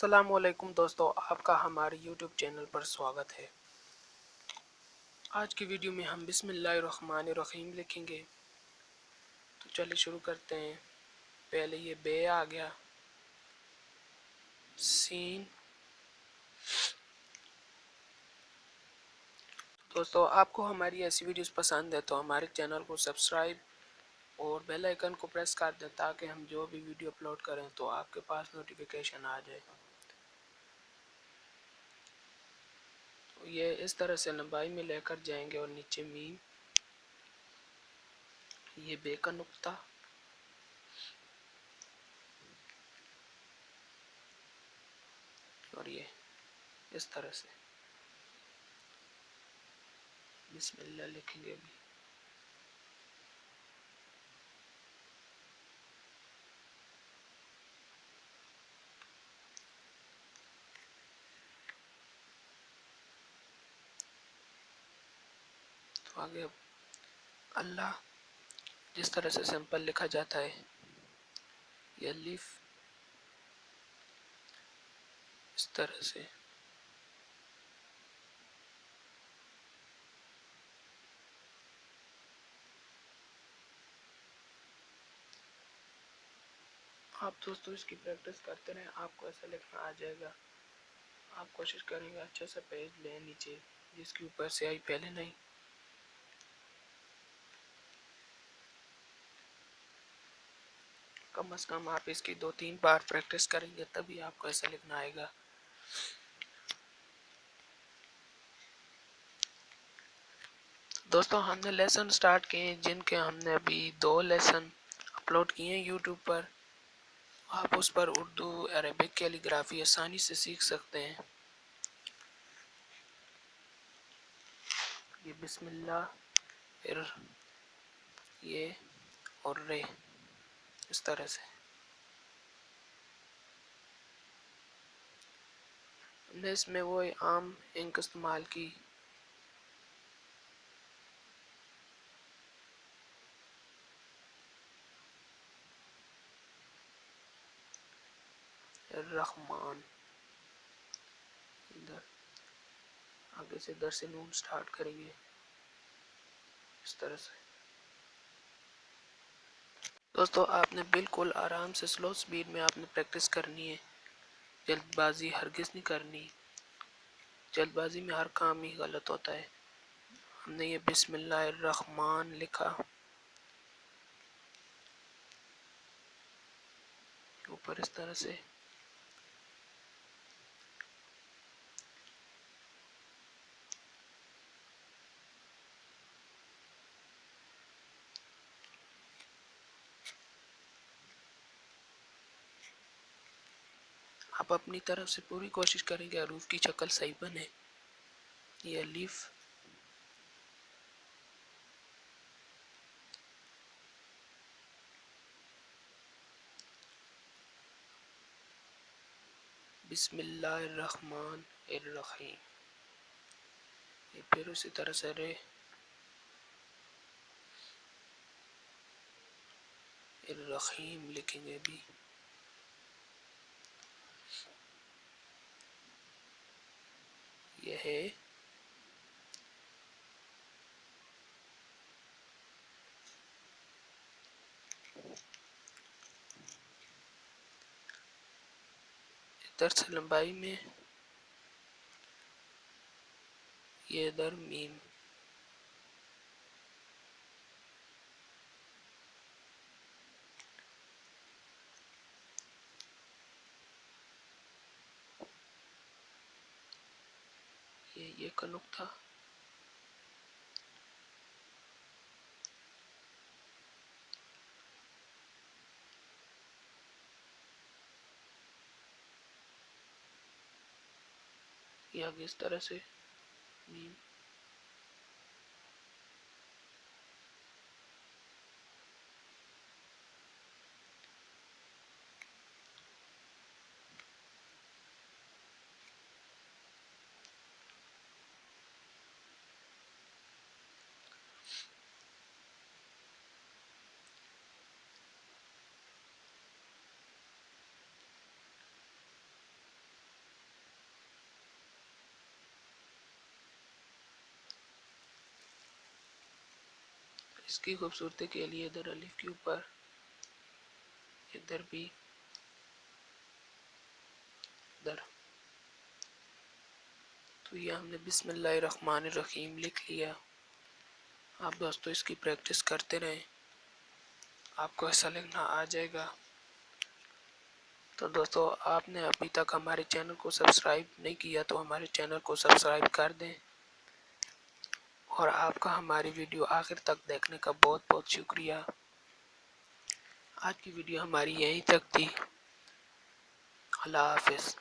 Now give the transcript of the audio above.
السلام علیکم دوستو، آپ کا ہمارے یوٹیوب چینل پر سواگت ہے۔ آج کی ویڈیو میں ہم بسم اللہ الرحمن الرحیم لکھیں گے، تو چلے شروع کرتے ہیں۔ پہلے یہ بے آ گیا، سین۔ دوستو آپ کو ہماری ایسی ویڈیوز پسند ہے تو ہمارے چینل کو سبسکرائب اور بیل آئیکن کو پریس کر دیں تاکہ ہم جو بھی ویڈیو اپلوڈ کریں تو آپ کے پاس نوٹیفیکیشن آ جائے۔ یہ اس طرح سے لمبائی میں لے کر جائیں گے اور نیچے میم، یہ بے کا نقطہ، اور یہ اس طرح سے بسم اللہ لکھیں گے بھی۔ تو آگے اللہ جس طرح سے سمپل لکھا جاتا ہے، یہ الف اس طرح سے، آپ دوستو اس کی پریکٹس کرتے رہیں، آپ کو ایسا لکھنا آ جائے گا۔ آپ کوشش کریں گے اچھا سا پیج لیں نیچے جس کے اوپر سیاہی پہلے نہیں، کم از کم آپ اس کی 2-3 بار پریکٹس کریں گے تبھی آپ کو ایسا لکھنا آئے گا۔ دوستو ہم نے لیسن سٹارٹ کیے ہیں جن کے ہم نے ابھی 2 لیسن اپلوڈ کیے ہیں یوٹیوب پر۔ آپ اس پر اردو عربک کیلی گرافی آسانی سے سیکھ سکتے ہیں۔ یہ بسم اللہ، پھر یہ اور رے، اس طرح سے ہم نے اس میں وہ عام انک استعمال کی، الرحمن، ادھر آگے سے ادھر سے نون سٹارٹ کریں گے اس طرح سے۔ دوستو آپ نے بالکل آرام سے سلو سپیڈ میں آپ نے پریکٹس کرنی ہے، جلد بازی ہرگز نہیں کرنی۔ جلد بازی میں ہر کام ہی غلط ہوتا ہے۔ ہم نے یہ بسم اللہ الرحمن لکھا، اوپر اس طرح سے، آپ اپنی طرف سے پوری کوشش کریں گے حروف کی شکل صحیح بنے۔ یہ الف، بسم اللہ الرحمن الرحیم، یہ پھر اسی طرح سے رے، الرحیم لکھیں گے بھی، یہ ہے ادھر سے لمبائی میں، یہ ادھر میم، یہ کا نقطہ، یہ آگے اس طرح سے میم۔ اس کی خوبصورتی کے لیے ادھر الف کے اوپر ادھر بھی ادھر، تو یہ ہم نے بسم اللہ الرحمن الرحیم لکھ لیا۔ آپ دوستو اس کی پریکٹس کرتے رہیں، آپ کو ایسا لکھنا آ جائے گا۔ تو دوستو آپ نے ابھی تک ہمارے چینل کو سبسکرائب نہیں کیا تو ہمارے چینل کو سبسکرائب کر دیں، اور آپ کا ہماری ویڈیو آخر تک دیکھنے کا بہت بہت شکریہ۔ آج کی ویڈیو ہماری یہیں تک تھی۔ اللہ حافظ۔